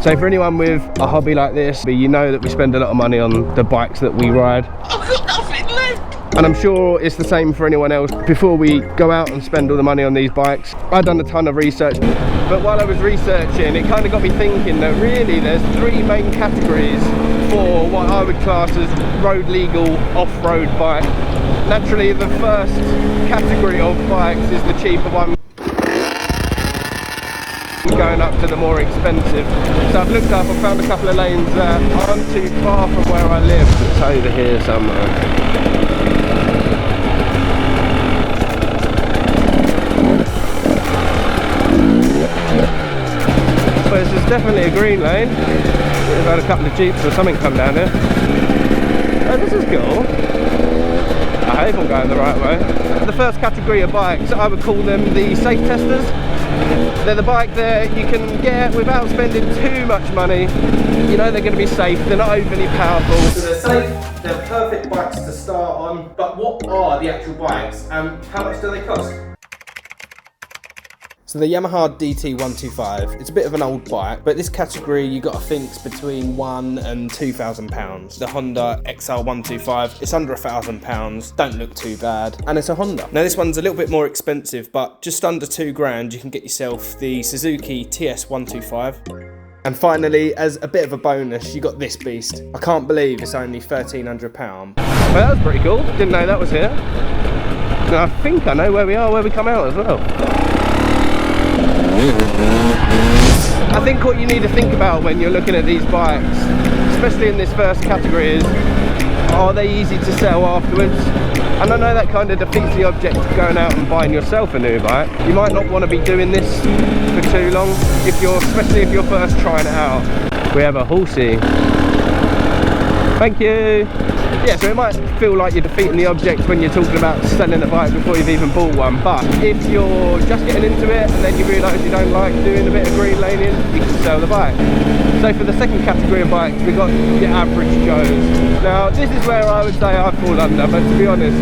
So for anyone with a hobby like this, you know that we spend a lot of money on the bikes that we ride. I've got nothing left. And I'm sure it's the same for anyone else. Before we go out and spend all the money on these bikes, I've done a ton of research. But while I was researching, it kind of got me thinking that really there's three main categories for what I would class as road legal off-road bike. Naturally, the first category of bikes is the cheaper one, going up to the more expensive. So I've looked up, I found a couple of lanes that aren't too far from where I live. It's over here somewhere. But this is definitely a green lane. We've had a couple of jeeps or something come down here. Oh, this is cool. I hope I'm going the right way. The first category of bikes, I would call them the safe testers. They're the bike that you can get without spending too much money. You know they're going to be safe, they're not overly powerful. So they're safe, they're perfect bikes to start on. But what are the actual bikes and how much do they cost? So the Yamaha DT125, it's a bit of an old bike, but this category you got to think's between £1,000 and £2,000. The Honda XR125, it's under £1,000, don't look too bad, and it's a Honda. Now this one's a little bit more expensive, but just under £2,000 you can get yourself the Suzuki TS125. And finally, as a bit of a bonus, you got this beast. I can't believe it's only £1,300. Well, that was pretty cool, didn't know that was here. And I think I know where we are, where we come out as well. I think what you need to think about when you're looking at these bikes, especially in this first category, is are they easy to sell afterwards? And I know that kind of defeats the object of going out and buying yourself a new bike. You might not want to be doing this for too long, especially if you're first trying it out. We have a horsey. Thank you. Yeah, so it might feel like you're defeating the object when you're talking about selling a bike before you've even bought one, but if you're just getting into it and then you realise you don't like doing a bit of green laning, you can sell the bike. So for the second category of bikes, we've got your average Joes. Now this is where I would say I fall under, but to be honest,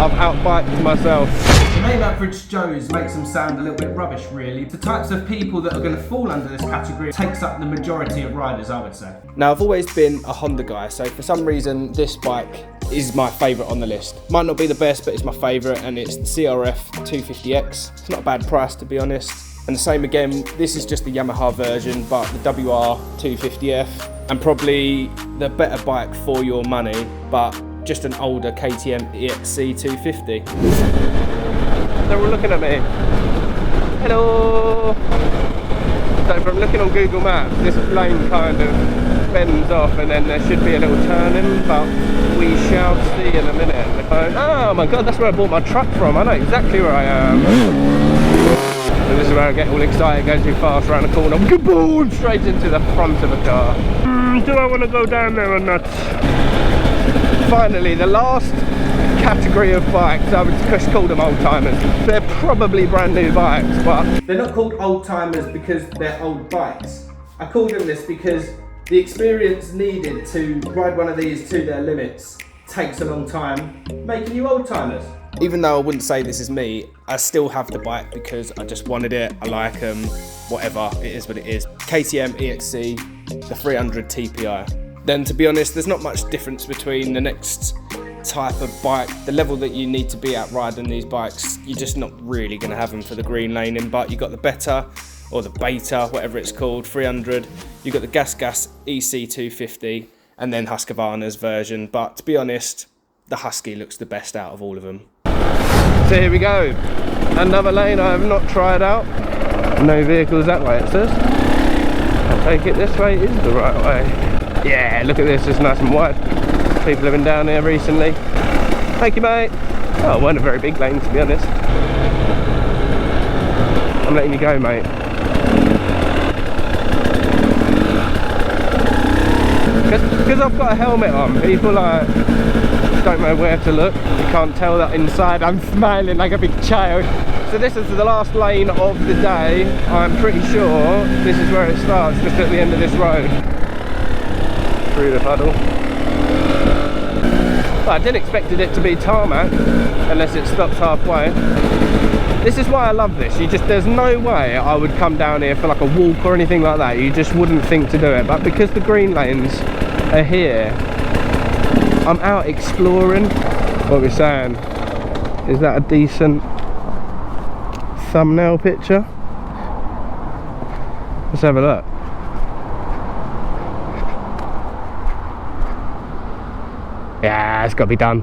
I've outbiked myself. The name average Joes makes them sound a little bit rubbish really. The types of people that are going to fall under this category takes up the majority of riders, I would say. Now I've always been a Honda guy, so for some reason this bike is my favourite on the list. Might not be the best, but it's my favourite, and it's the CRF 250X. It's not a bad price to be honest. And the same again, this is just the Yamaha version, but the WR 250F, and probably the better bike for your money, but just an older KTM EXC 250. They're all looking at me. Hello! So from looking on Google Maps, this lane kind of bends off and then there should be a little turning, but we shall see in a minute. Oh my god, that's where I bought my truck from. I know exactly where I am. So this is where I get all excited, go too fast around the corner, kaboom, straight into the front of a car. Do I want to go down there or not? Finally, the last category of bikes, I would just call them old-timers. They're probably brand new bikes, but they're not called old-timers because they're old bikes. I call them this because the experience needed to ride one of these to their limits takes a long time, making you old-timers. Even though I wouldn't say this is me, I still have the bike because I just wanted it, I like them, whatever, it is what it is. KTM EXC, the 300 TPI. Then to be honest, there's not much difference between the next type of bike. The level that you need to be at riding these bikes, you're just not really going to have them for the green laning, but you've got the Beta, or the Beta, whatever it's called, 300. You've got the Gas EC 250, and then Husqvarna's version, but to be honest, the Husky looks the best out of all of them. So here we go, another lane I have not tried out. No vehicles that way, it says. I take it this way is the right way. Yeah, look at this, it's nice and wide. People have been down here recently. Thank you, mate. Oh, it wasn't a very big lane, to be honest. I'm letting you go, mate. Because I've got a helmet on, people don't know where to look. You can't tell that inside I'm smiling like a big child. So this is the last lane of the day. I'm pretty sure this is where it starts, just at the end of this road. Through the puddle. But I didn't expect it to be tarmac, unless it stops halfway. This is why I love this. There's no way I would come down here for like a walk or anything like that. You just wouldn't think to do it. But because the green lanes are here, I'm out exploring. What we're saying, is that a decent thumbnail picture? Let's have a look. Yeah, it's got to be done.